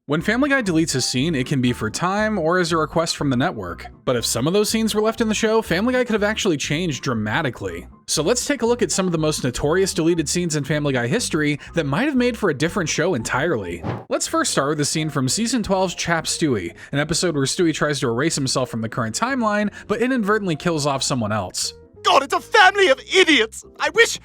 When Family Guy deletes a scene, it can be for time or as a request from the network. But if some of those scenes were left in the show, Family Guy could have actually changed dramatically. So let's take a look at some of the most notorious deleted scenes in Family Guy history that might have made for a different show entirely. Let's first start with the scene from Season 12's Chap Stewie, an episode where Stewie tries to erase himself from the current timeline, but inadvertently kills off someone else. God, it's a family of idiots! I wish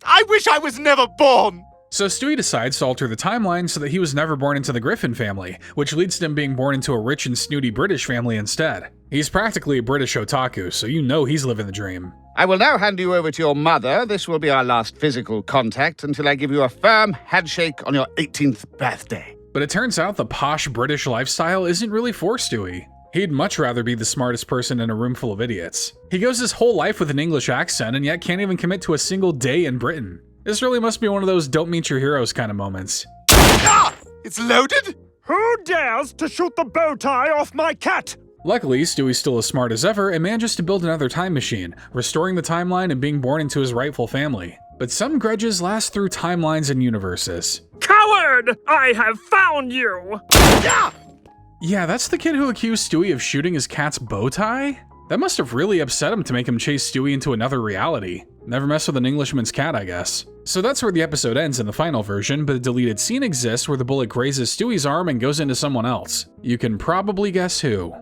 I was never born! So Stewie decides to alter the timeline so that he was never born into the Griffin family, which leads to him being born into a rich and snooty British family instead. He's practically a British otaku, so you know he's living the dream. I will now hand you over to your mother. This will be our last physical contact until I give you a firm handshake on your 18th birthday. But it turns out the posh British lifestyle isn't really for Stewie. He'd much rather be the smartest person in a room full of idiots. He goes his whole life with an English accent and yet can't even commit to a single day in Britain. This really must be one of those don't meet your heroes kind of moments. Ah! It's loaded? Who dares to shoot the bow tie off my cat? Luckily, Stewie's still as smart as ever and manages to build another time machine, restoring the timeline and being born into his rightful family. But some grudges last through timelines and universes. Coward! I have found you! Ah! Yeah, that's the kid who accused Stewie of shooting his cat's bow tie? That must have really upset him to make him chase Stewie into another reality. Never mess with an Englishman's cat, I guess. So that's where the episode ends in the final version, but a deleted scene exists where the bullet grazes Stewie's arm and goes into someone else. You can probably guess who.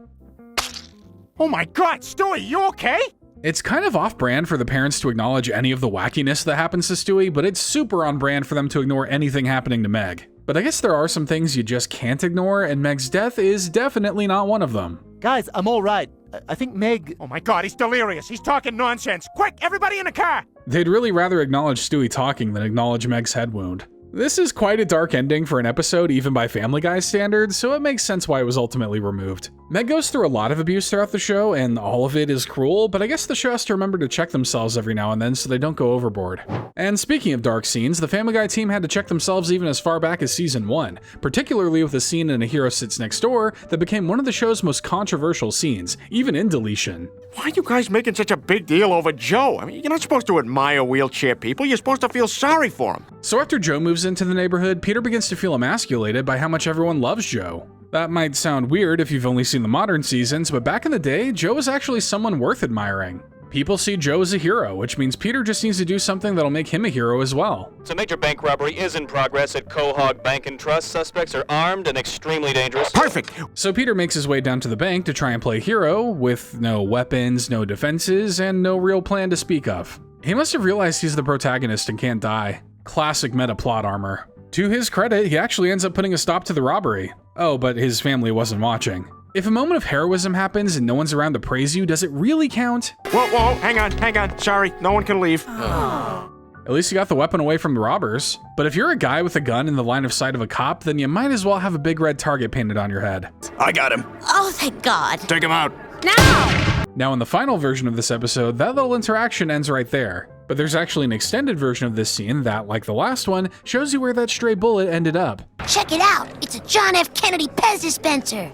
Oh my god, Stewie, you okay? It's kind of off-brand for the parents to acknowledge any of the wackiness that happens to Stewie, but it's super on-brand for them to ignore anything happening to Meg. But I guess there are some things you just can't ignore, and Meg's death is definitely not one of them. Guys, I'm all right. I think Meg... Oh my god, he's delirious. He's talking nonsense. Quick, everybody in the car! They'd really rather acknowledge Stewie talking than acknowledge Meg's head wound. This is quite a dark ending for an episode even by Family Guy standards, so it makes sense why it was ultimately removed. Meg goes through a lot of abuse throughout the show, and all of it is cruel, but I guess the show has to remember to check themselves every now and then so they don't go overboard. And speaking of dark scenes, the Family Guy team had to check themselves even as far back as Season 1, particularly with a scene in A Hero Sits Next Door that became one of the show's most controversial scenes, even in deletion. Why are you guys making such a big deal over Joe? I mean, you're not supposed to admire wheelchair people, you're supposed to feel sorry for them. So after Joe moves into the neighborhood, Peter begins to feel emasculated by how much everyone loves Joe. That might sound weird if you've only seen the modern seasons, but back in the day, Joe was actually someone worth admiring. People see Joe as a hero, which means Peter just needs to do something that'll make him a hero as well. So major bank robbery is in progress at Quahog Bank and Trust. Suspects are armed and extremely dangerous. Perfect! So Peter makes his way down to the bank to try and play hero, with no weapons, no defenses, and no real plan to speak of. He must have realized he's the protagonist and can't die. Classic meta plot armor. To his credit, he actually ends up putting a stop to the robbery. Oh, but his family wasn't watching. If a moment of heroism happens and no one's around to praise you, does it really count? Whoa, hang on. Sorry, no one can leave. At least you got the weapon away from the robbers. But if you're a guy with a gun in the line of sight of a cop, then you might as well have a big red target painted on your head. I got him. Oh, thank God. Take him out. No! Now in the final version of this episode, that little interaction ends right there. But there's actually an extended version of this scene that, like the last one, shows you where that stray bullet ended up. Check it out. It's a John F. Kennedy Pez dispenser.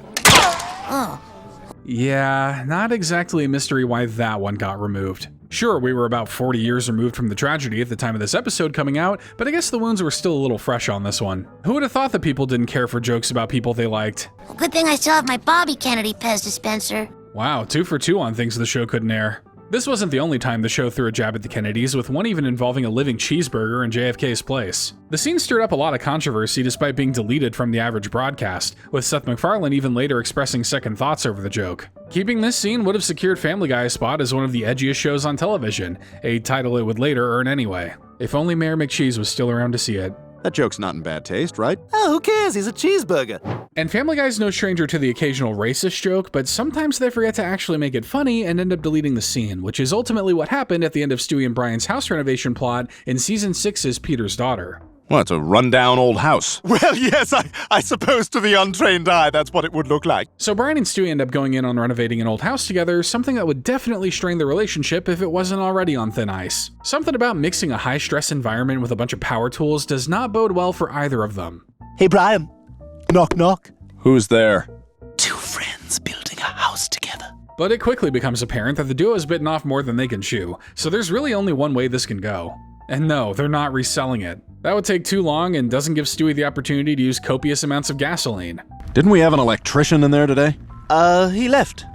Oh. Yeah, not exactly a mystery why that one got removed. Sure, we were about 40 years removed from the tragedy at the time of this episode coming out, but I guess the wounds were still a little fresh on this one. Who would have thought that people didn't care for jokes about people they liked? Well, good thing I still have my Bobby Kennedy Pez dispenser. Wow, 2 for 2 on things the show couldn't air. This wasn't the only time the show threw a jab at the Kennedys, with one even involving a living cheeseburger in JFK's place. The scene stirred up a lot of controversy despite being deleted from the average broadcast, with Seth MacFarlane even later expressing second thoughts over the joke. Keeping this scene would have secured Family Guy a spot as one of the edgiest shows on television, a title it would later earn anyway. If only Mayor McCheese was still around to see it. That joke's not in bad taste, right? Oh, who cares? He's a cheeseburger. And Family Guy's no stranger to the occasional racist joke, but sometimes they forget to actually make it funny and end up deleting the scene, which is ultimately what happened at the end of Stewie and Brian's house renovation plot in Season 6's Peter's Daughter. Well, it's a rundown old house. Well, yes, I suppose to the untrained eye, that's what it would look like. So Brian and Stewie end up going in on renovating an old house together, something that would definitely strain the relationship if it wasn't already on thin ice. Something about mixing a high-stress environment with a bunch of power tools does not bode well for either of them. Hey, Brian. Knock, knock. Who's there? 2 friends building a house together. But it quickly becomes apparent that the duo has bitten off more than they can chew, so there's really only one way this can go. And no, they're not reselling it. That would take too long and doesn't give Stewie the opportunity to use copious amounts of gasoline. Didn't we have an electrician in there today? He left.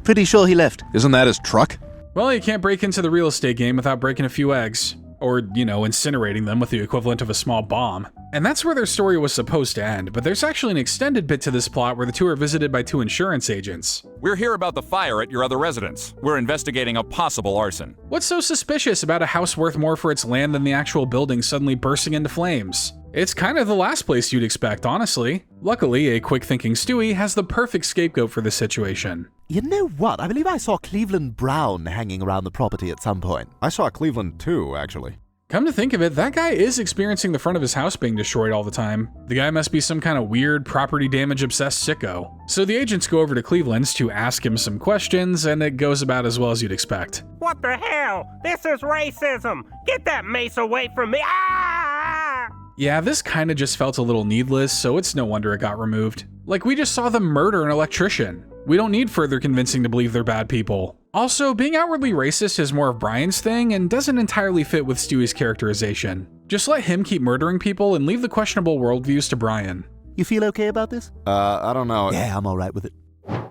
Pretty sure he left. Isn't that his truck? Well, you can't break into the real estate game without breaking a few eggs. Or, incinerating them with the equivalent of a small bomb. And that's where their story was supposed to end, but there's actually an extended bit to this plot where the two are visited by two insurance agents. We're here about the fire at your other residence. We're investigating a possible arson. What's so suspicious about a house worth more for its land than the actual building suddenly bursting into flames? It's kind of the last place you'd expect, honestly. Luckily, a quick-thinking Stewie has the perfect scapegoat for this situation. You know what? I believe I saw Cleveland Brown hanging around the property at some point. I saw Cleveland too, actually. Come to think of it, that guy is experiencing the front of his house being destroyed all the time. The guy must be some kind of weird, property damage obsessed sicko. So the agents go over to Cleveland's to ask him some questions, and it goes about as well as you'd expect. What the hell? This is racism! Get that mace away from me! Ah! Yeah, this kinda just felt a little needless, so it's no wonder it got removed. Like, we just saw them murder an electrician. We don't need further convincing to believe they're bad people. Also, being outwardly racist is more of Brian's thing and doesn't entirely fit with Stewie's characterization. Just let him keep murdering people and leave the questionable worldviews to Brian. You feel okay about this? I don't know. Yeah, I'm alright with it.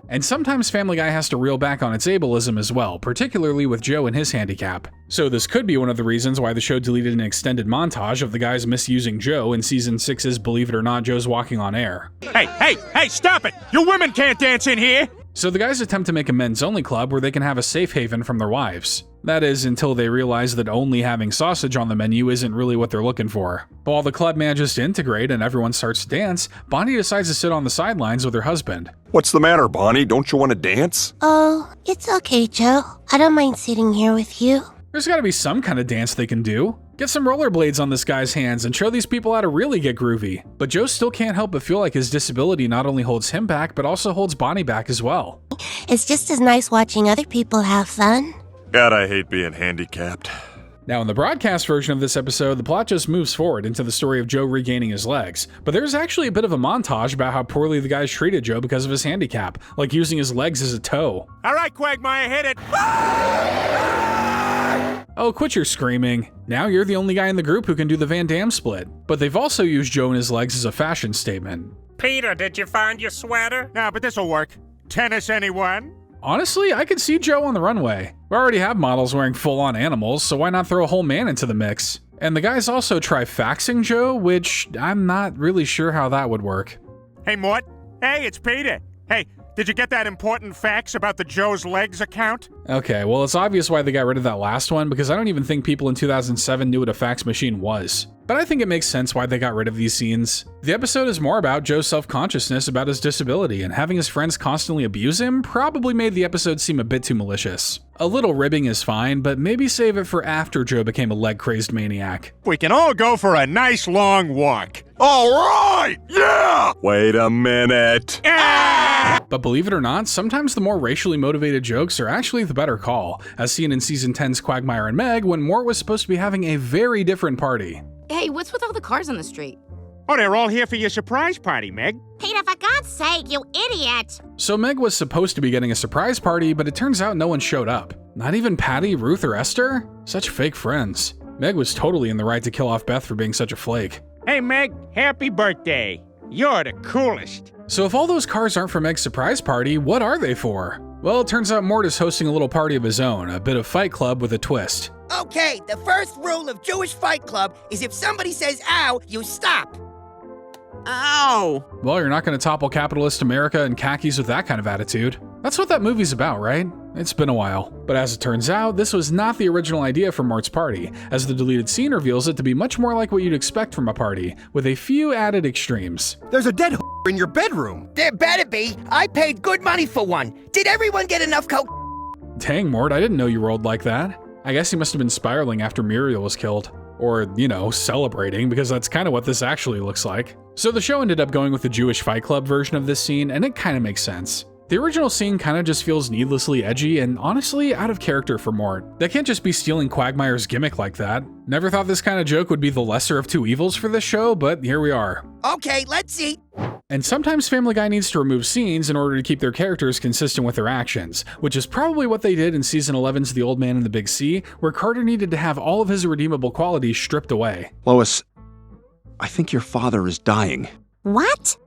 And sometimes Family Guy has to reel back on its ableism as well, particularly with Joe and his handicap. So this could be one of the reasons why the show deleted an extended montage of the guys misusing Joe in Season 6's Believe It or Not, Joe's Walking on Air. Hey, stop it! You women can't dance in here! So the guys attempt to make a men's-only club where they can have a safe haven from their wives. That is, until they realize that only having sausage on the menu isn't really what they're looking for. But while the club manages to integrate and everyone starts to dance, Bonnie decides to sit on the sidelines with her husband. What's the matter, Bonnie? Don't you want to dance? Oh, it's okay, Joe. I don't mind sitting here with you. There's gotta be some kind of dance they can do. Get some rollerblades on this guy's hands and show these people how to really get groovy. But Joe still can't help but feel like his disability not only holds him back, but also holds Bonnie back as well. It's just as nice watching other people have fun. God, I hate being handicapped. Now, in the broadcast version of this episode, the plot just moves forward into the story of Joe regaining his legs. But there's actually a bit of a montage about how poorly the guys treated Joe because of his handicap, like using his legs as a toe. All right, Quagmire, hit it! Oh, quit your screaming. Now you're the only guy in the group who can do the Van Damme split. But they've also used Joe and his legs as a fashion statement. Peter, did you find your sweater? No, but this'll work. Tennis, anyone? Honestly, I could see Joe on the runway. We already have models wearing full-on animals, so why not throw a whole man into the mix? And the guys also try faxing Joe, which I'm not really sure how that would work. Hey, Mort. Hey, it's Peter. Hey, did you get that important fax about the Joe's Legs account? Okay, well, it's obvious why they got rid of that last one, because I don't even think people in 2007 knew what a fax machine was. But I think it makes sense why they got rid of these scenes. The episode is more about Joe's self-consciousness about his disability, and having his friends constantly abuse him probably made the episode seem a bit too malicious. A little ribbing is fine, but maybe save it for after Joe became a leg-crazed maniac. We can all go for a nice long walk. All right! Yeah! Wait a minute. But believe it or not, sometimes the more racially motivated jokes are actually the better call, as seen in Season 10's Quagmire and Meg when Mort was supposed to be having a very different party. Hey, what's with all the cars on the street? Oh, they're all here for your surprise party, Meg. Peter, for God's sake, you idiot! So Meg was supposed to be getting a surprise party, but it turns out no one showed up. Not even Patty, Ruth, or Esther? Such fake friends. Meg was totally in the right to kill off Beth for being such a flake. Hey, Meg, happy birthday. You're the coolest. So if all those cars aren't for Meg's surprise party, what are they for? Well, it turns out Mort is hosting a little party of his own, a bit of Fight Club with a twist. Okay, the first rule of Jewish Fight Club is if somebody says ow, you stop. Ow! Well, you're not going to topple capitalist America in khakis with that kind of attitude. That's what that movie's about, right? It's been a while. But as it turns out, this was not the original idea for Mort's party, as the deleted scene reveals it to be much more like what you'd expect from a party, with a few added extremes. There's a dead in your bedroom. There better be. I paid good money for one. Did everyone get enough coke? Dang, Mort, I didn't know you rolled like that. I guess he must have been spiraling after Muriel was killed. Or, celebrating, because that's kind of what this actually looks like. So the show ended up going with the Jewish Fight Club version of this scene, and it kind of makes sense. The original scene kind of just feels needlessly edgy and honestly out of character for Mort. They can't just be stealing Quagmire's gimmick like that. Never thought this kind of joke would be the lesser of two evils for this show, but here we are. Okay, let's see. And sometimes Family Guy needs to remove scenes in order to keep their characters consistent with their actions, which is probably what they did in season 11's The Old Man and the Big Sea, where Carter needed to have all of his redeemable qualities stripped away. Lois, I think your father is dying. What?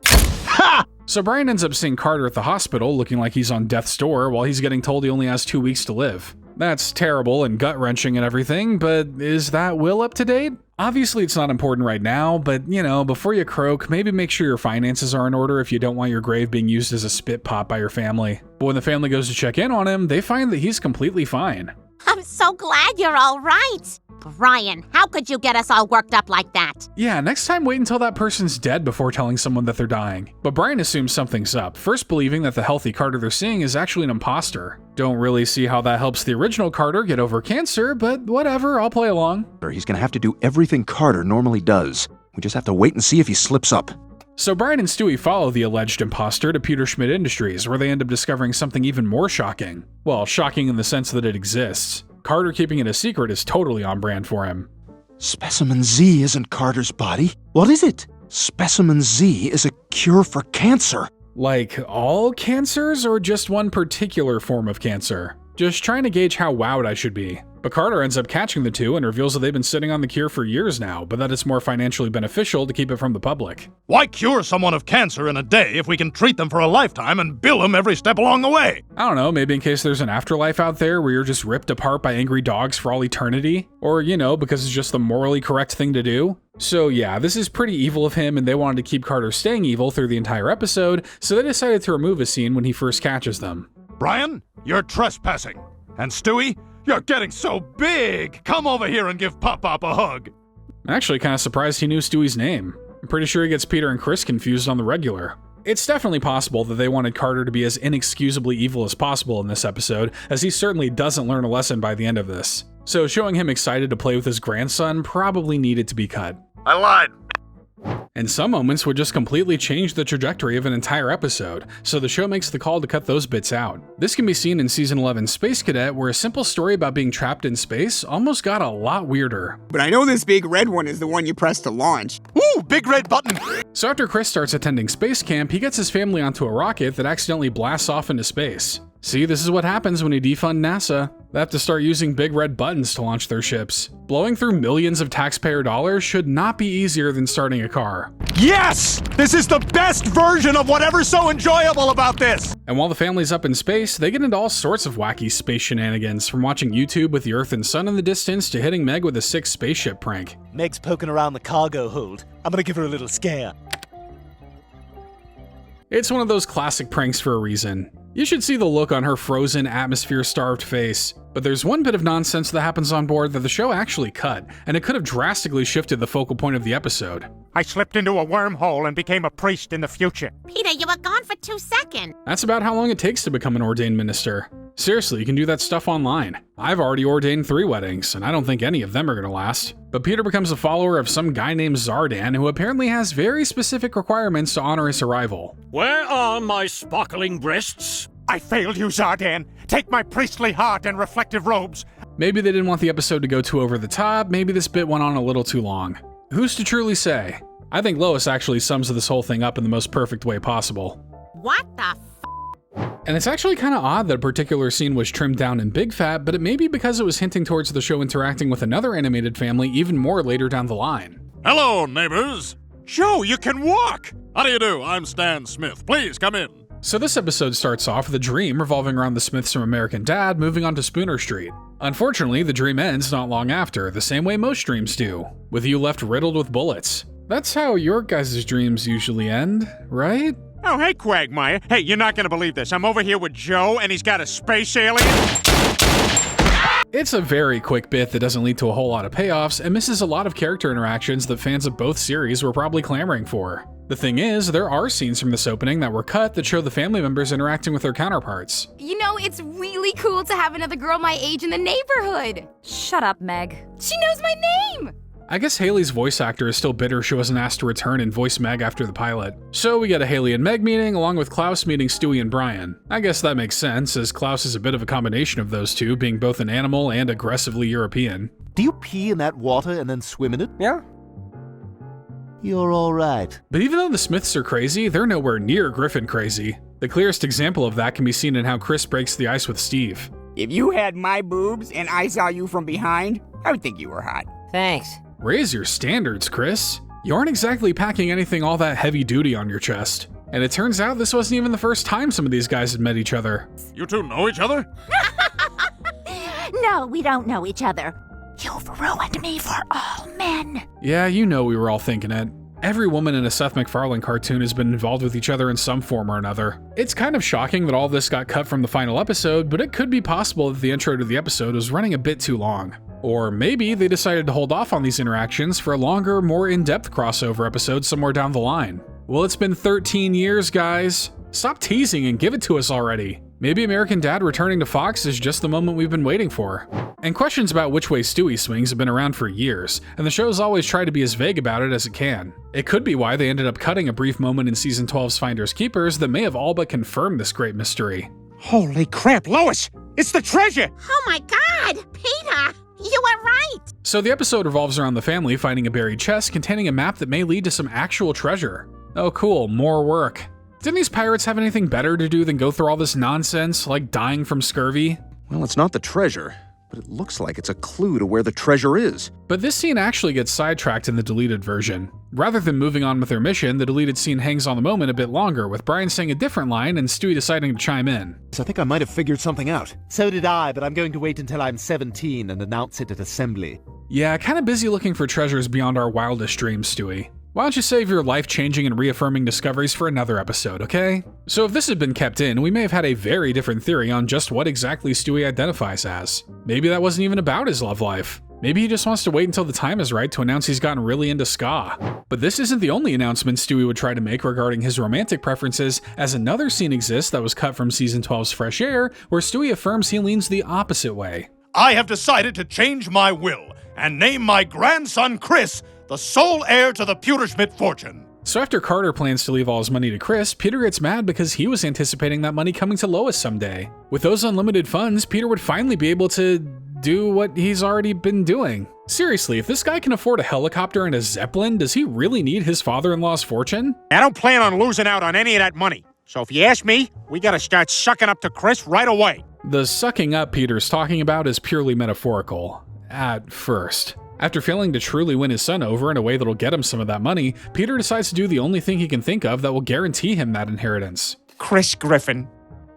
Ha! So Brian ends up seeing Carter at the hospital looking like he's on death's door while he's getting told he only has 2 weeks to live. That's terrible and gut-wrenching and everything, but is that will up to date? Obviously it's not important right now, but you know, before you croak, maybe make sure your finances are in order if you don't want your grave being used as a spit pot by your family. But when the family goes to check in on him, they find that he's completely fine. I'm so glad you're all right. Brian, how could you get us all worked up like that? Yeah, next time wait until that person's dead before telling someone that they're dying. But Brian assumes something's up, first believing that the healthy Carter they're seeing is actually an imposter. Don't really see how that helps the original Carter get over cancer, but whatever, I'll play along. He's gonna have to do everything Carter normally does. We just have to wait and see if he slips up. So Brian and Stewie follow the alleged imposter to Peter Schmidt Industries, where they end up discovering something even more shocking. Well, shocking in the sense that it exists. Carter keeping it a secret is totally on brand for him. Specimen Z isn't Carter's body. What is it? Specimen Z is a cure for cancer. Like all cancers or just one particular form of cancer? Just trying to gauge how wowed I should be. But Carter ends up catching the two and reveals that they've been sitting on the cure for years now, but that it's more financially beneficial to keep it from the public. Why cure someone of cancer in a day if we can treat them for a lifetime and bill them every step along the way? I don't know, maybe in case there's an afterlife out there where you're just ripped apart by angry dogs for all eternity? Or, you know, because it's just the morally correct thing to do? So yeah, this is pretty evil of him and they wanted to keep Carter staying evil through the entire episode, so they decided to remove a scene when he first catches them. Brian, you're trespassing. And Stewie, you're getting so big! Come over here and give Pop-Pop a hug! I'm actually kind of surprised he knew Stewie's name. I'm pretty sure he gets Peter and Chris confused on the regular. It's definitely possible that they wanted Carter to be as inexcusably evil as possible in this episode, as he certainly doesn't learn a lesson by the end of this. So showing him excited to play with his grandson probably needed to be cut. I lied! And some moments would just completely change the trajectory of an entire episode, so the show makes the call to cut those bits out. This can be seen in season 11 Space Cadet, where a simple story about being trapped in space almost got a lot weirder. But I know this big red one is the one you press to launch. Ooh, big red button! So after Chris starts attending space camp, he gets his family onto a rocket that accidentally blasts off into space. See, this is what happens when you defund NASA. They have to start using big red buttons to launch their ships. Blowing through millions of taxpayer dollars should not be easier than starting a car. Yes! This is the best version of whatever's so enjoyable about this! And while the family's up in space, they get into all sorts of wacky space shenanigans, from watching YouTube with the Earth and Sun in the distance to hitting Meg with a sick spaceship prank. Meg's poking around the cargo hold. I'm gonna give her a little scare. It's one of those classic pranks for a reason. You should see the look on her frozen, atmosphere-starved face. But there's one bit of nonsense that happens on board that the show actually cut, and it could have drastically shifted the focal point of the episode. I slipped into a wormhole and became a priest in the future. Peter, you were gone for 2 seconds. That's about how long it takes to become an ordained minister. Seriously, you can do that stuff online. I've already ordained 3 weddings, and I don't think any of them are gonna last. But Peter becomes a follower of some guy named Zardan, who apparently has very specific requirements to honor his arrival. Where are my sparkling breasts? I failed you, Zardan. Take my priestly heart and reflective robes. Maybe they didn't want the episode to go too over the top, maybe this bit went on a little too long. Who's to truly say? I think Lois actually sums this whole thing up in the most perfect way possible. What the And it's actually kind of odd that a particular scene was trimmed down in Big Fat, but it may be because it was hinting towards the show interacting with another animated family even more later down the line. Hello, neighbors! Joe, you can walk! How do you do? I'm Stan Smith. Please come in. So this episode starts off with a dream revolving around the Smiths from American Dad moving on to Spooner Street. Unfortunately, the dream ends not long after, the same way most dreams do, with you left riddled with bullets. That's how your guys' dreams usually end, right? Oh, hey, Quagmire. Hey, you're not gonna believe this. I'm over here with Joe, and he's got a space alien. It's a very quick bit that doesn't lead to a whole lot of payoffs and misses a lot of character interactions that fans of both series were probably clamoring for. The thing is, there are scenes from this opening that were cut that show the family members interacting with their counterparts. You know, it's really cool to have another girl my age in the neighborhood. Shut up, Meg. She knows my name! I guess Haley's voice actor is still bitter she wasn't asked to return and voice Meg after the pilot. So we get a Haley and Meg meeting, along with Klaus meeting Stewie and Brian. I guess that makes sense, as Klaus is a bit of a combination of those two, being both an animal and aggressively European. Do you pee in that water and then swim in it? Yeah. You're alright. But even though the Smiths are crazy, they're nowhere near Griffin crazy. The clearest example of that can be seen in how Chris breaks the ice with Steve. If you had my boobs and I saw you from behind, I would think you were hot. Thanks. Raise your standards, Chris. You aren't exactly packing anything all that heavy duty on your chest. And it turns out this wasn't even the first time some of these guys had met each other. You two know each other? No, we don't know each other. You've ruined me for all men. Yeah, you know we were all thinking it. Every woman in a Seth MacFarlane cartoon has been involved with each other in some form or another. It's kind of shocking that all this got cut from the final episode, but it could be possible that the intro to the episode was running a bit too long. Or maybe they decided to hold off on these interactions for a longer, more in-depth crossover episode somewhere down the line. Well, it's been 13 years, guys. Stop teasing and give it to us already. Maybe American Dad returning to Fox is just the moment we've been waiting for. And questions about which way Stewie swings have been around for years, and the show's always tried to be as vague about it as it can. It could be why they ended up cutting a brief moment in Season 12's Finders Keepers that may have all but confirmed this great mystery. Holy crap, Lois! It's the treasure! Oh my God, Peter! You were right! So the episode revolves around the family finding a buried chest containing a map that may lead to some actual treasure. Oh cool, more work. Didn't these pirates have anything better to do than go through all this nonsense, like dying from scurvy? Well, it's not the treasure, but it looks like it's a clue to where the treasure is. But this scene actually gets sidetracked in the deleted version. Rather than moving on with their mission, the deleted scene hangs on the moment a bit longer, with Brian saying a different line and Stewie deciding to chime in. I think I might have figured something out. So did I, but I'm going to wait until I'm 17 and announce it at assembly. Yeah, kinda busy looking for treasures beyond our wildest dreams, Stewie. Why don't you save your life-changing and reaffirming discoveries for another episode, okay? So if this had been kept in, we may have had a very different theory on just what exactly Stewie identifies as. Maybe that wasn't even about his love life. Maybe he just wants to wait until the time is right to announce he's gotten really into ska. But this isn't the only announcement Stewie would try to make regarding his romantic preferences, as another scene exists that was cut from Season 12's Fresh Air, where Stewie affirms he leans the opposite way. I have decided to change my will and name my grandson Chris the sole heir to the Pewterschmidt fortune. So after Carter plans to leave all his money to Chris, Peter gets mad because he was anticipating that money coming to Lois someday. With those unlimited funds, Peter would finally be able to do what he's already been doing. Seriously, if this guy can afford a helicopter and a Zeppelin, does he really need his father-in-law's fortune? I don't plan on losing out on any of that money. So if you ask me, we gotta start sucking up to Chris right away. The sucking up Peter's talking about is purely metaphorical. At first. After failing to truly win his son over in a way that'll get him some of that money, Peter decides to do the only thing he can think of that will guarantee him that inheritance. Chris Griffin,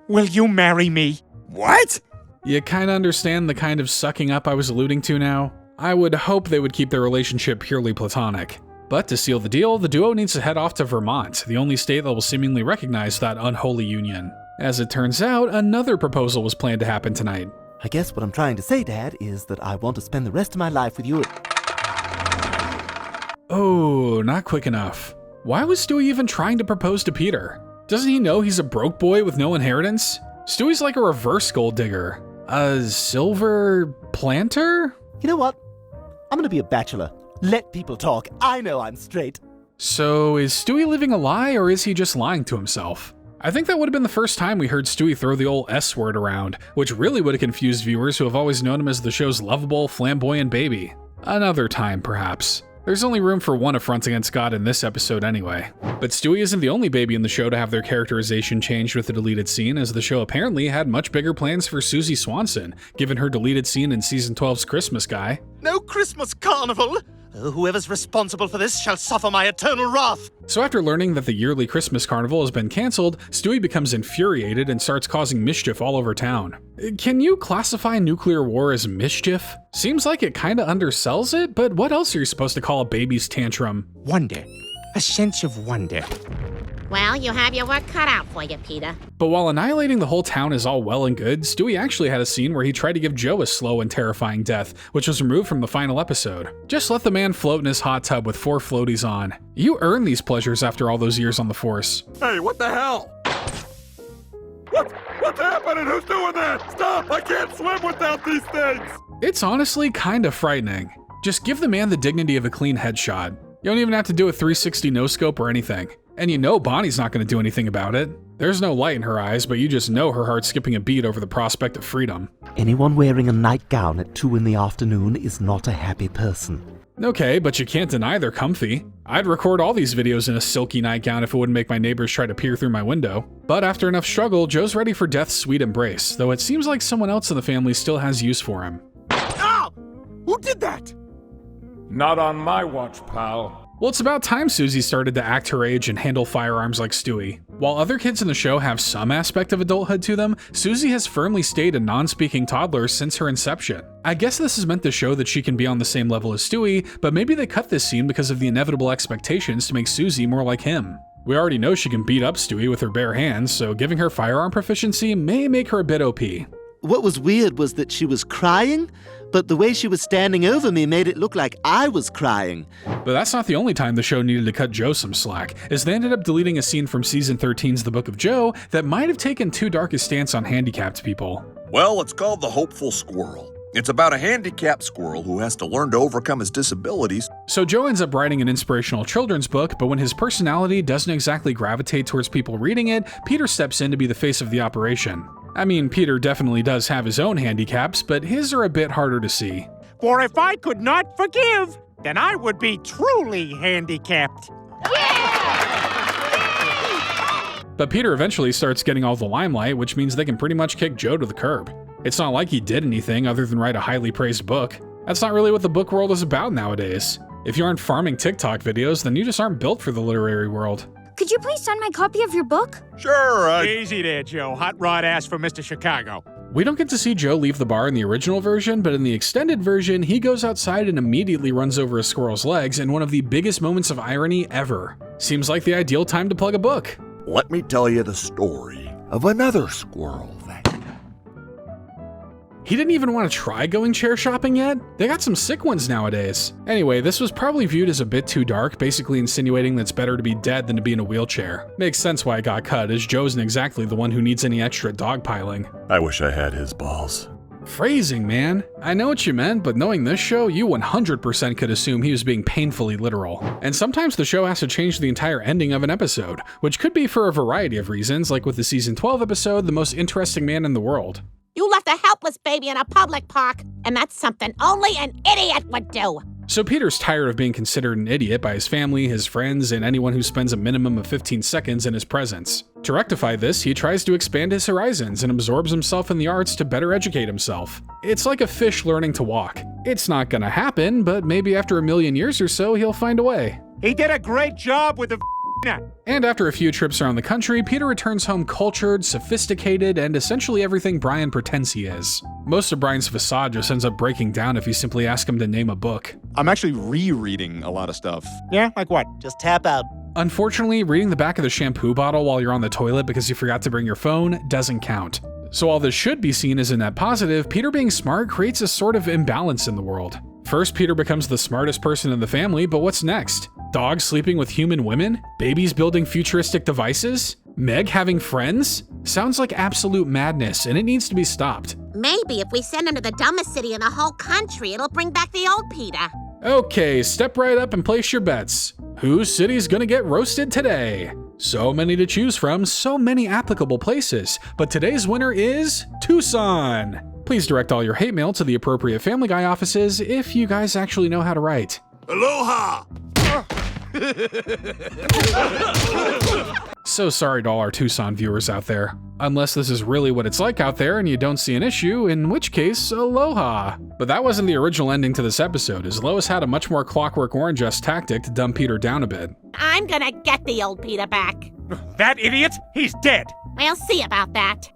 will you marry me? What? You kinda understand the kind of sucking up I was alluding to now? I would hope they would keep their relationship purely platonic. But to seal the deal, the duo needs to head off to Vermont, the only state that will seemingly recognize that unholy union. As it turns out, another proposal was planned to happen tonight. I guess what I'm trying to say, Dad, is that I want to spend the rest of my life with you. Oh, not quick enough. Why was Stewie even trying to propose to Peter? Doesn't he know he's a broke boy with no inheritance? Stewie's like a reverse gold digger. A silver planter? You know what? I'm gonna be a bachelor. Let people talk. I know I'm straight. So is Stewie living a lie, or is he just lying to himself? I think that would have been the first time we heard Stewie throw the old S word around, which really would have confused viewers who have always known him as the show's lovable, flamboyant baby. Another time, perhaps. There's only room for one affront against God in this episode anyway. But Stewie isn't the only baby in the show to have their characterization changed with the deleted scene, as the show apparently had much bigger plans for Susie Swanson, given her deleted scene in Season 12's Christmas Guy. No Christmas carnival! Whoever's responsible for this shall suffer my eternal wrath! So after learning that the yearly Christmas carnival has been cancelled, Stewie becomes infuriated and starts causing mischief all over town. Can you classify nuclear war as mischief? Seems like it kinda undersells it, but what else are you supposed to call a baby's tantrum? Wonder. A sense of wonder. Well, you have your work cut out for you, Peter. But while annihilating the whole town is all well and good, Stewie actually had a scene where he tried to give Joe a slow and terrifying death, which was removed from the final episode. Just let the man float in his hot tub with 4 floaties on. You earn these pleasures after all those years on the Force. Hey, what the hell? What's happening? Who's doing that? Stop! I can't swim without these things! It's honestly kinda frightening. Just give the man the dignity of a clean headshot. You don't even have to do a 360 no-scope or anything. And you know Bonnie's not going to do anything about it. There's no light in her eyes, but you just know her heart's skipping a beat over the prospect of freedom. Anyone wearing a nightgown at 2 in the afternoon is not a happy person. Okay, but you can't deny they're comfy. I'd record all these videos in a silky nightgown if it wouldn't make my neighbors try to peer through my window. But after enough struggle, Joe's ready for death's sweet embrace, though it seems like someone else in the family still has use for him. Ow! Who did that? Not on my watch, pal. Well, it's about time Susie started to act her age and handle firearms like Stewie. While other kids in the show have some aspect of adulthood to them, Susie has firmly stayed a non-speaking toddler since her inception. I guess this is meant to show that she can be on the same level as Stewie, but maybe they cut this scene because of the inevitable expectations to make Susie more like him. We already know she can beat up Stewie with her bare hands, so giving her firearm proficiency may make her a bit OP. What was weird was that she was crying, but the way she was standing over me made it look like I was crying. But that's not the only time the show needed to cut Joe some slack, as they ended up deleting a scene from Season 13's The Book of Joe that might have taken too dark a stance on handicapped people. Well, it's called The Hopeful Squirrel. It's about a handicapped squirrel who has to learn to overcome his disabilities. So Joe ends up writing an inspirational children's book, but when his personality doesn't exactly gravitate towards people reading it, Peter steps in to be the face of the operation. I mean, Peter definitely does have his own handicaps, but his are a bit harder to see. For if I could not forgive, then I would be truly handicapped. But Peter eventually starts getting all the limelight, which means they can pretty much kick Joe to the curb. It's not like he did anything other than write a highly praised book. That's not really what the book world is about nowadays. If you aren't farming TikTok videos, then you just aren't built for the literary world. Could you please sign my copy of your book? Sure, Easy there, Joe. Hot rod ass for Mr. Chicago. We don't get to see Joe leave the bar in the original version, but in the extended version, he goes outside and immediately runs over a squirrel's legs in one of the biggest moments of irony ever. Seems like the ideal time to plug a book. Let me tell you the story of another squirrel that... He didn't even want to try going chair shopping yet? They got some sick ones nowadays. Anyway, this was probably viewed as a bit too dark, basically insinuating that it's better to be dead than to be in a wheelchair. Makes sense why it got cut, as Joe isn't exactly the one who needs any extra dogpiling. I wish I had his balls. Phrasing, man. I know what you meant, but knowing this show, you 100% could assume he was being painfully literal. And sometimes the show has to change the entire ending of an episode, which could be for a variety of reasons, like with the season 12 episode, The Most Interesting Man in the World. You left a helpless baby in a public park, and that's something only an idiot would do. So Peter's tired of being considered an idiot by his family, his friends, and anyone who spends a minimum of 15 seconds in his presence. To rectify this, he tries to expand his horizons and absorbs himself in the arts to better educate himself. It's like a fish learning to walk. It's not gonna happen, but maybe after a million years or so, he'll find a way. He did a great job with the And after a few trips around the country, Peter returns home cultured, sophisticated, and essentially everything Brian pretends he is. Most of Brian's facade just ends up breaking down if you simply ask him to name a book. I'm actually rereading a lot of stuff. Yeah, like what? Just tap out. Unfortunately, reading the back of the shampoo bottle while you're on the toilet because you forgot to bring your phone doesn't count. So while this should be seen as a net positive, Peter being smart creates a sort of imbalance in the world. First, Peter becomes the smartest person in the family, but what's next? Dogs sleeping with human women? Babies building futuristic devices? Meg having friends? Sounds like absolute madness, and it needs to be stopped. Maybe if we send him to the dumbest city in the whole country, it'll bring back the old Peter. Okay, step right up and place your bets. Whose city's gonna get roasted today? So many to choose from, so many applicable places, but today's winner is Tucson. Please direct all your hate mail to the appropriate Family Guy offices if you guys actually know how to write. Aloha! So sorry to all our Tucson viewers out there. Unless this is really what it's like out there and you don't see an issue, in which case, aloha. But that wasn't the original ending to this episode, as Lois had a much more Clockwork Orange-esque tactic to dumb Peter down a bit. I'm gonna get the old Peter back. That idiot? He's dead. We'll see about that.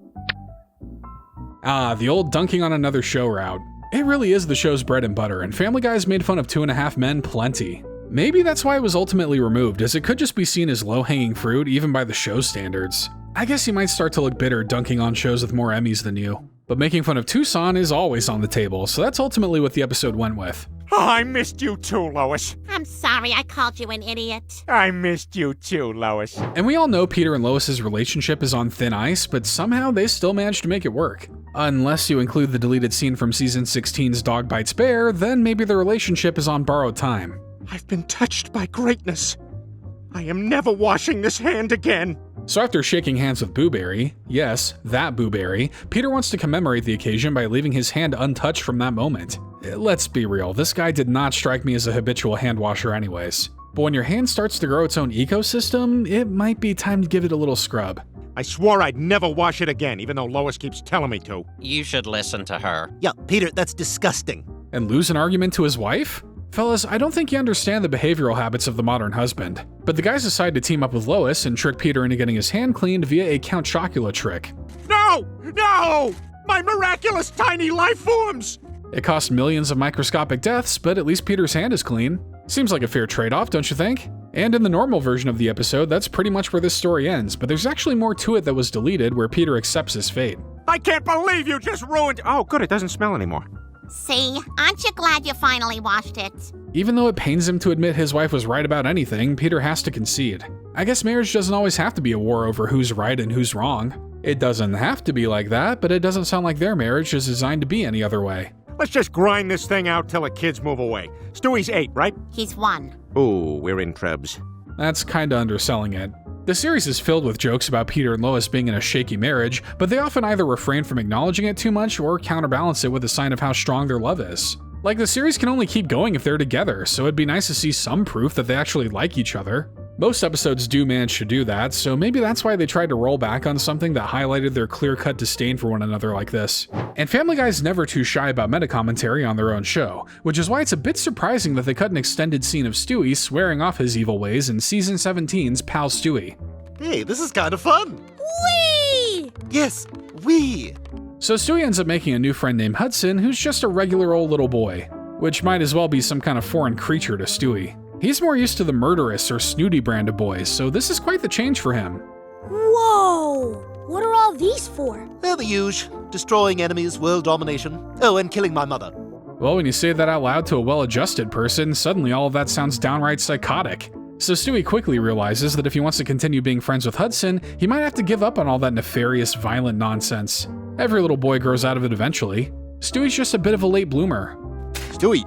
Ah, the old dunking on another show route. It really is the show's bread and butter, and Family Guy's made fun of 2.5 Men plenty. Maybe that's why it was ultimately removed, as it could just be seen as low-hanging fruit even by the show standards. I guess you might start to look bitter dunking on shows with more Emmys than you. But making fun of Tucson is always on the table, so that's ultimately what the episode went with. Oh, I missed you too, Lois. I'm sorry I called you an idiot. I missed you too, Lois. And we all know Peter and Lois's relationship is on thin ice, but somehow they still managed to make it work. Unless you include the deleted scene from season 16's Dog Bites Bear, then maybe the relationship is on borrowed time. I've been touched by greatness. I am never washing this hand again. So after shaking hands with Booberry, yes, that Booberry, Peter wants to commemorate the occasion by leaving his hand untouched from that moment. Let's be real, this guy did not strike me as a habitual hand washer anyways. But when your hand starts to grow its own ecosystem, it might be time to give it a little scrub. I swore I'd never wash it again, even though Lois keeps telling me to. You should listen to her. Yeah, Peter, that's disgusting. And lose an argument to his wife? Fellas, I don't think you understand the behavioral habits of the modern husband. But the guys decide to team up with Lois and trick Peter into getting his hand cleaned via a Count Chocula trick. No! No! My miraculous tiny life forms! It cost millions of microscopic deaths, but at least Peter's hand is clean. Seems like a fair trade-off, don't you think? And in the normal version of the episode, that's pretty much where this story ends, but there's actually more to it that was deleted where Peter accepts his fate. I can't believe you just ruined— Oh, good, it doesn't smell anymore. See, aren't you glad you finally washed it? Even though it pains him to admit his wife was right about anything, Peter has to concede. I guess marriage doesn't always have to be a war over who's right and who's wrong. It doesn't have to be like that, but it doesn't sound like their marriage is designed to be any other way. Let's just grind this thing out till the kids move away. Stewie's 8, right? He's 1. Ooh, we're in trebs. That's kinda underselling it. The series is filled with jokes about Peter and Lois being in a shaky marriage, but they often either refrain from acknowledging it too much or counterbalance it with a sign of how strong their love is. Like, the series can only keep going if they're together, so it'd be nice to see some proof that they actually like each other. Most episodes do manage to do that, so maybe that's why they tried to roll back on something that highlighted their clear-cut disdain for one another like this. And Family Guy's never too shy about meta-commentary on their own show, which is why it's a bit surprising that they cut an extended scene of Stewie swearing off his evil ways in season 17's Pal Stewie. Hey, this is kind of fun. Whee! Yes, wee. So Stewie ends up making a new friend named Hudson, who's just a regular old little boy, which might as well be some kind of foreign creature to Stewie. He's more used to the murderous or snooty brand of boys, so this is quite the change for him. Whoa! What are all these for? They're the usual. Destroying enemies, world domination. Oh, and killing my mother. Well, when you say that out loud to a well-adjusted person, suddenly all of that sounds downright psychotic. So Stewie quickly realizes that if he wants to continue being friends with Hudson, he might have to give up on all that nefarious, violent nonsense. Every little boy grows out of it eventually. Stewie's just a bit of a late bloomer. Stewie,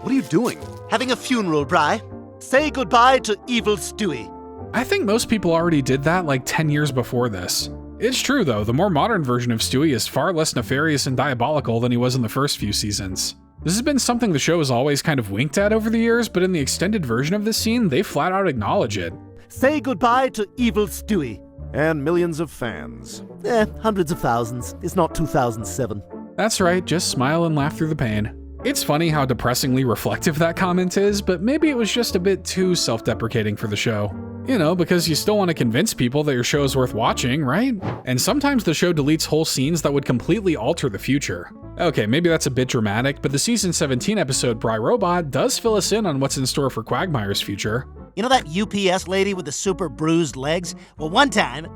what are you doing? Having a funeral, Bri. Say goodbye to evil Stewie. I think most people already did that like 10 years before this. It's true though, the more modern version of Stewie is far less nefarious and diabolical than he was in the first few seasons. This has been something the show has always kind of winked at over the years, but in the extended version of this scene, they flat out acknowledge it. Say goodbye to evil Stewie. And millions of fans. Hundreds of thousands. It's not 2007. That's right, just smile and laugh through the pain. It's funny how depressingly reflective that comment is, but maybe it was just a bit too self-deprecating for the show. You know, because you still want to convince people that your show is worth watching, right? And sometimes the show deletes whole scenes that would completely alter the future. Okay, maybe that's a bit dramatic, but the season 17 episode Bri Robot does fill us in on what's in store for Quagmire's future. You know that UPS lady with the super bruised legs? Well, one time...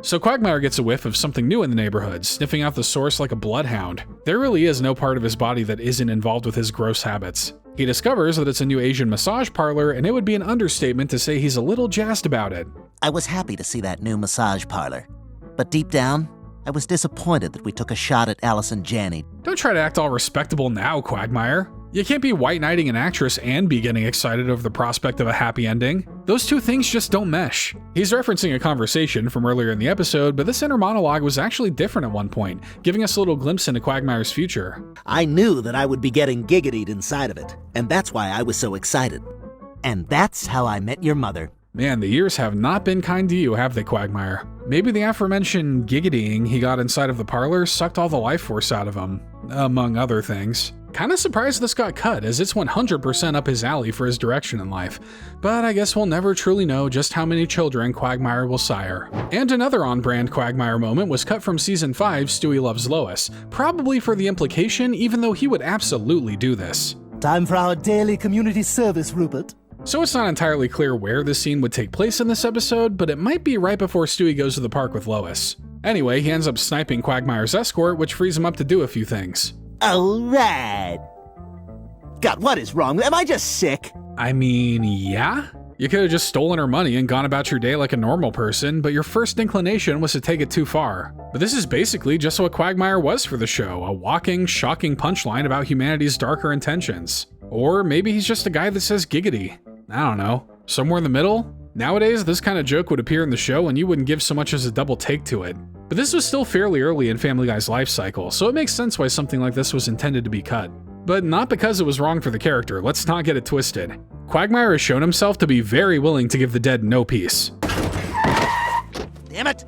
So Quagmire gets a whiff of something new in the neighborhood, sniffing out the source like a bloodhound. There really is no part of his body that isn't involved with his gross habits. He discovers that it's a new Asian massage parlor, and it would be an understatement to say he's a little jazzed about it. I was happy to see that new massage parlor. But deep down, I was disappointed that we took a shot at Allison Janney. Don't try to act all respectable now, Quagmire. You can't be white knighting an actress and be getting excited over the prospect of a happy ending. Those two things just don't mesh. He's referencing a conversation from earlier in the episode, but this inner monologue was actually different at one point, giving us a little glimpse into Quagmire's future. I knew that I would be getting giggitied inside of it, and that's why I was so excited. And that's how I met your mother. Man, the years have not been kind to you, have they, Quagmire? Maybe the aforementioned giggitying he got inside of the parlor sucked all the life force out of him, among other things. Kinda surprised this got cut, as it's 100% up his alley for his direction in life. But I guess we'll never truly know just how many children Quagmire will sire. And another on-brand Quagmire moment was cut from season 5, Stewie Loves Lois, probably for the implication, even though he would absolutely do this. Time for our daily community service, Rupert. So it's not entirely clear where this scene would take place in this episode, but it might be right before Stewie goes to the park with Lois. Anyway, he ends up sniping Quagmire's escort, which frees him up to do a few things. All right. God, what is wrong? Am I just sick? I mean, yeah? You could have just stolen her money and gone about your day like a normal person, but your first inclination was to take it too far. But this is basically just what Quagmire was for the show, a walking, shocking punchline about humanity's darker intentions. Or maybe he's just a guy that says giggity. I don't know. Somewhere in the middle? Nowadays, this kind of joke would appear in the show and you wouldn't give so much as a double take to it. But this was still fairly early in Family Guy's life cycle, so it makes sense why something like this was intended to be cut. But not because it was wrong for the character, let's not get it twisted. Quagmire has shown himself to be very willing to give the dead no peace. Damn it!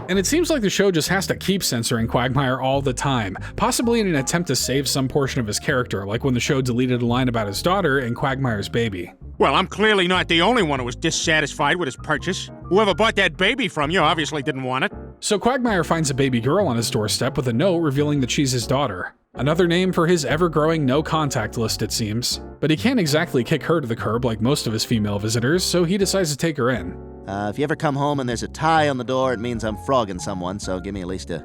And it seems like the show just has to keep censoring Quagmire all the time, possibly in an attempt to save some portion of his character, like when the show deleted a line about his daughter and Quagmire's baby. Well, I'm clearly not the only one who was dissatisfied with his purchase. Whoever bought that baby from you obviously didn't want it. So Quagmire finds a baby girl on his doorstep with a note revealing that she's his daughter. Another name for his ever-growing no-contact list, it seems. But he can't exactly kick her to the curb like most of his female visitors, so he decides to take her in. If you ever come home and there's a tie on the door, it means I'm frogging someone, so give me at least a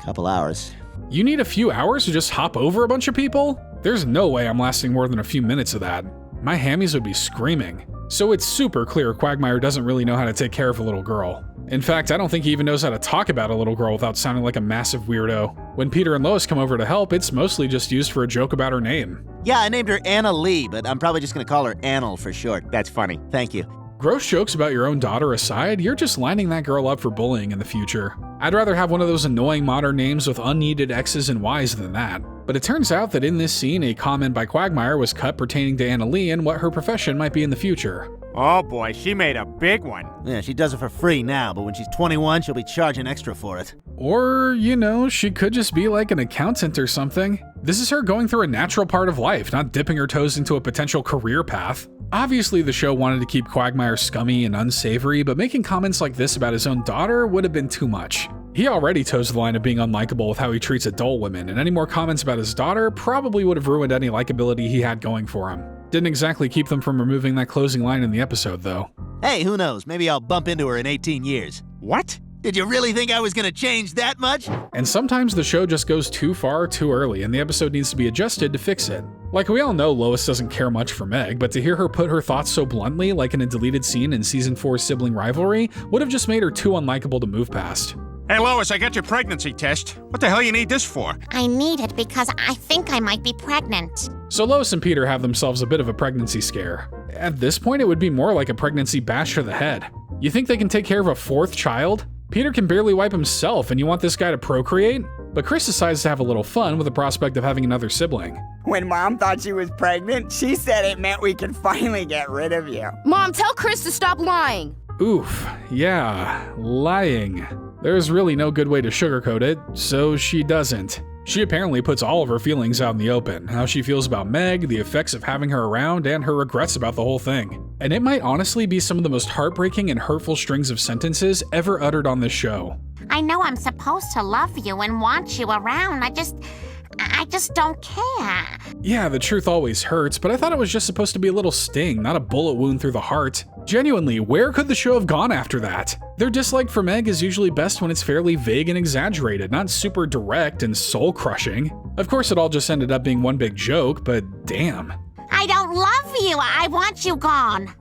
couple hours. You need a few hours to just hop over a bunch of people? There's no way I'm lasting more than a few minutes of that. My hammies would be screaming. So it's super clear Quagmire doesn't really know how to take care of a little girl. In fact, I don't think he even knows how to talk about a little girl without sounding like a massive weirdo. When Peter and Lois come over to help, it's mostly just used for a joke about her name. Yeah, I named her Anna Lee, but I'm probably just gonna call her Annal for short. That's funny. Thank you. Gross jokes about your own daughter aside, you're just lining that girl up for bullying in the future. I'd rather have one of those annoying modern names with unneeded X's and Y's than that. But it turns out that in this scene, a comment by Quagmire was cut pertaining to Anna Lee and what her profession might be in the future. Oh boy, she made a big one. Yeah, she does it for free now, but when she's 21, she'll be charging extra for it. Or, you know, she could just be like an accountant or something. This is her going through a natural part of life, not dipping her toes into a potential career path. Obviously, the show wanted to keep Quagmire scummy and unsavory, but making comments like this about his own daughter would have been too much. He already toes the line of being unlikable with how he treats adult women, and any more comments about his daughter probably would have ruined any likability he had going for him. Didn't exactly keep them from removing that closing line in the episode, though. Hey, who knows? Maybe I'll bump into her in 18 years. What? Did you really think I was gonna change that much? And sometimes the show just goes too far too early, and the episode needs to be adjusted to fix it. Like, we all know Lois doesn't care much for Meg, but to hear her put her thoughts so bluntly, like in a deleted scene in Season 4's Sibling Rivalry, would have just made her too unlikable to move past. Hey Lois, I got your pregnancy test. What the hell you need this for? I need it because I think I might be pregnant. So Lois and Peter have themselves a bit of a pregnancy scare. At this point, it would be more like a pregnancy bash to the head. You think they can take care of a fourth child? Peter can barely wipe himself, and you want this guy to procreate? But Chris decides to have a little fun with the prospect of having another sibling. When Mom thought she was pregnant, she said it meant we could finally get rid of you. Mom, tell Chris to stop lying. Oof, yeah, lying. There's really no good way to sugarcoat it, so she doesn't. She apparently puts all of her feelings out in the open, how she feels about Meg, the effects of having her around, and her regrets about the whole thing. And it might honestly be some of the most heartbreaking and hurtful strings of sentences ever uttered on this show. I know I'm supposed to love you and want you around. I just don't care. Yeah, the truth always hurts, but I thought it was just supposed to be a little sting, not a bullet wound through the heart. Genuinely, where could the show have gone after that? Their dislike for Meg is usually best when it's fairly vague and exaggerated, not super direct and soul-crushing. Of course, it all just ended up being one big joke, but damn. I don't love you. I want you gone.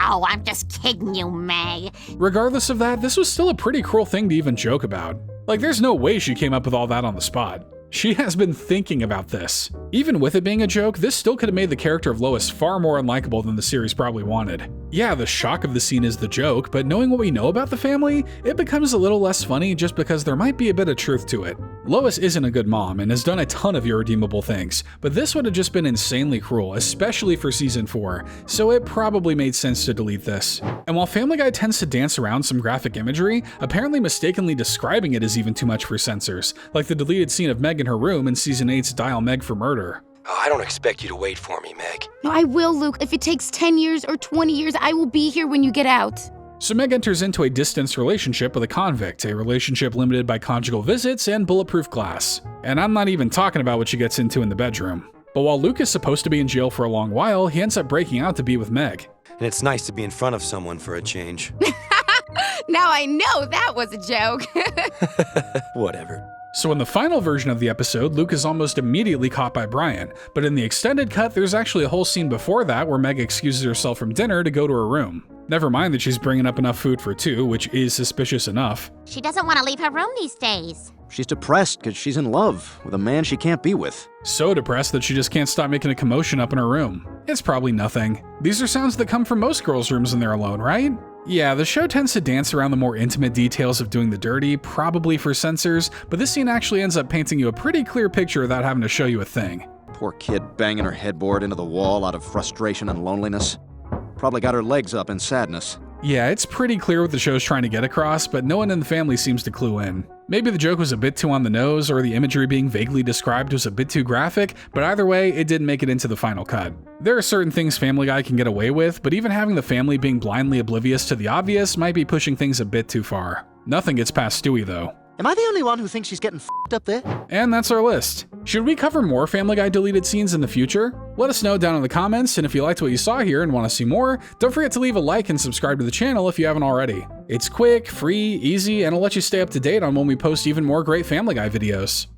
Oh, I'm just kidding you, Meg. Regardless of that, this was still a pretty cruel thing to even joke about. Like, there's no way she came up with all that on the spot. She has been thinking about this. Even with it being a joke, this still could have made the character of Lois far more unlikable than the series probably wanted. Yeah, the shock of the scene is the joke, but knowing what we know about the family, it becomes a little less funny just because there might be a bit of truth to it. Lois isn't a good mom and has done a ton of irredeemable things, but this would have just been insanely cruel, especially for Season 4, so it probably made sense to delete this. And while Family Guy tends to dance around some graphic imagery, apparently mistakenly describing it is even too much for censors, like the deleted scene of Meg in her room in Season 8's Dial Meg for Murder. Oh, I don't expect you to wait for me, Meg. No, I will, Luke. If it takes 10 years or 20 years, I will be here when you get out. So Meg enters into a distance relationship with a convict, a relationship limited by conjugal visits and bulletproof glass. And I'm not even talking about what she gets into in the bedroom. But while Luke is supposed to be in jail for a long while, he ends up breaking out to be with Meg. And it's nice to be in front of someone for a change. Now I know that was a joke. Whatever. So in the final version of the episode, Luke is almost immediately caught by Brian, but in the extended cut, there's actually a whole scene before that where Meg excuses herself from dinner to go to her room. Never mind that she's bringing up enough food for two, which is suspicious enough. She doesn't want to leave her room these days. She's depressed because she's in love with a man she can't be with. So depressed that she just can't stop making a commotion up in her room. It's probably nothing. These are sounds that come from most girls' rooms when they're alone, right? Yeah, the show tends to dance around the more intimate details of doing the dirty, probably for censors, but this scene actually ends up painting you a pretty clear picture without having to show you a thing. Poor kid banging her headboard into the wall out of frustration and loneliness. Probably got her legs up in sadness. Yeah, it's pretty clear what the show's trying to get across, but no one in the family seems to clue in. Maybe the joke was a bit too on the nose, or the imagery being vaguely described was a bit too graphic, but either way, it didn't make it into the final cut. There are certain things Family Guy can get away with, but even having the family being blindly oblivious to the obvious might be pushing things a bit too far. Nothing gets past Stewie, though. Am I the only one who thinks she's getting f***ed up there? And that's our list. Should we cover more Family Guy deleted scenes in the future? Let us know down in the comments, and if you liked what you saw here and want to see more, don't forget to leave a like and subscribe to the channel if you haven't already. It's quick, free, easy, and it'll let you stay up to date on when we post even more great Family Guy videos.